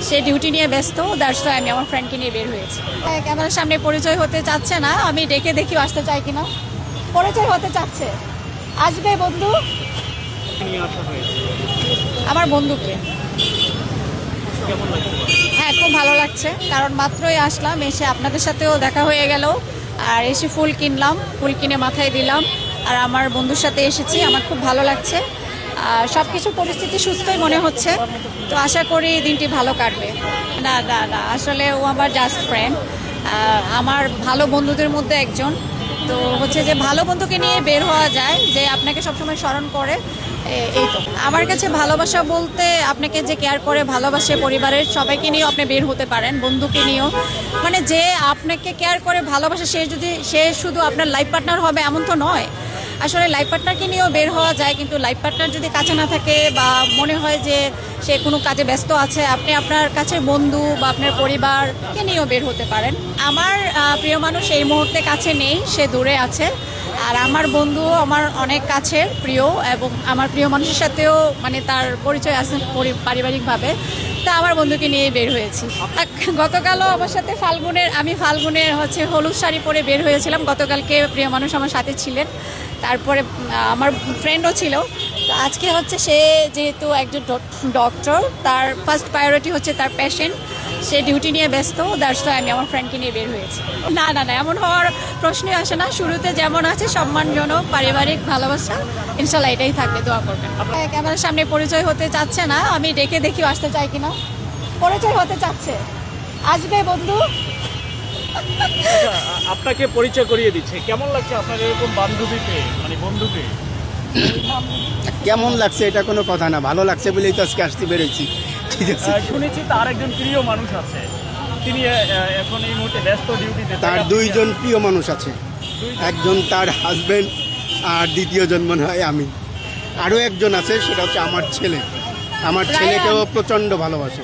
সে duty নিয়ে ব্যস্ত, that's why আমি আমার ফ্রেন্ডকে নিয়ে বের হয়েছি। ক্যামেরার সামনে পরিচয় হতে চাচ্ছে না, আমি ডেকে দেখি আসতে চাই কিনা। পরিচয় হতে চাচ্ছে, আসবে বন্ধু। আমার বন্ধুকে। হ্যাঁ, খুব ভালো লাগছে, কারণ মাত্রই আসলাম, এসে আপনাদের সাথেও দেখা হয়ে গেল, আর এসে ফুল কিনলাম, ফুল কিনে মাথায় দিলাম, আর আমার বন্ধুর সাথে এসেছি। আমার খুব ভালো লাগছে, সব কিছু পরিস্থিতি সুস্থই মনে হচ্ছে, তো আশা করি দিনটি ভালো কাটবে। না না না, আসলে ও আমার জাস্ট ফ্রেন্ড, আমার ভালো বন্ধুদের মধ্যে একজন। তো হচ্ছে যে ভালো বন্ধুকে নিয়ে বের হওয়া যায়, যে আপনাকে সবসময় স্মরণ করে, এই তো। আমার কাছে ভালোবাসা বলতে আপনাকে যে কেয়ার করে, ভালোবাসে, পরিবারের সবাইকে নিয়েও আপনি বের হতে পারেন, বন্ধুকে নিয়েও। মানে যে আপনাকে কেয়ার করে, ভালোবাসে, সে শুধু আপনার লাইফ পার্টনার হবে এমন তো নয়। আসলে লাইফ পার্টনারকে নিয়েও বের হওয়া যায়, কিন্তু লাইফ পার্টনার যদি কাছে না থাকে, বা মনে হয় যে সে কোনো কাজে ব্যস্ত আছে, আপনি আপনার কাছে বন্ধু বা আপনার পরিবারকে নিয়েও বের হতে পারেন। আমার প্রিয় মানুষ এই মুহূর্তে কাছে নেই, সে দূরে আছে। আর আমার বন্ধু আমার অনেক কাছের প্রিয়, এবং আমার প্রিয় মানুষের সাথেও মানে তার পরিচয় আছে পারিবারিকভাবে। তা আমার বন্ধুকে নিয়ে বের হয়েছি। গতকালও আমার সাথে আমি ফাল্গুনের হচ্ছে হলুদ শাড়ি পরে বের হয়েছিলাম। গতকালকে প্রিয় মানুষ আমার সাথে ছিলেন, তারপরে আমার ফ্রেন্ডও ছিল। তো আজকে হচ্ছে সে যেহেতু একজন ডক্টর, তার ফার্স্ট প্রায়োরিটি হচ্ছে তার পেশেন্ট, সে ডিউটি নিয়ে ব্যস্ত, দ্যাটস ওয়াই আমি আমার ফ্রেন্ডকে নিয়ে বের হয়েছি। না না না, এমন হওয়ার প্রশ্নই আসে না। শুরুতে যেমন আছে সম্মানজনক পারিবারিক ভালোবাসা, ইনশাল্লাহ এটাই থাকবে, দোয়া করবেন। ক্যামেরার সামনে পরিচয় হতে চাচ্ছে না, আমি ডেকে দেখি আসতে চাই কিনা। পরিচয় হতে চাচ্ছে, আসবে বন্ধু। আপনাকে পরিচয় করিয়ে দিচ্ছে, কেমন লাগছে আপনার এরকম বান্ধবী পেয়ে, মানে বন্ধু পেয়ে? কেমন লাগছে এটা কোনো কথা না, ভালো লাগছে বলেই তো আজকে আসতে বেরোচ্ছি। ঠিক আছে, শুনেছি তার একজন প্রিয় মানুষ আছে, তিনি এখন এই মুহূর্তে ব্যস্ত ডিউটিতে। তার দুইজন প্রিয় মানুষ আছে, একজন তার হাজবেন্ড, আর দ্বিতীয়জন মনে হয় আমি। আরও একজন আছে, সেটা হচ্ছে আমার ছেলে। আমার ছেলেকেও প্রচণ্ড ভালোবাসে।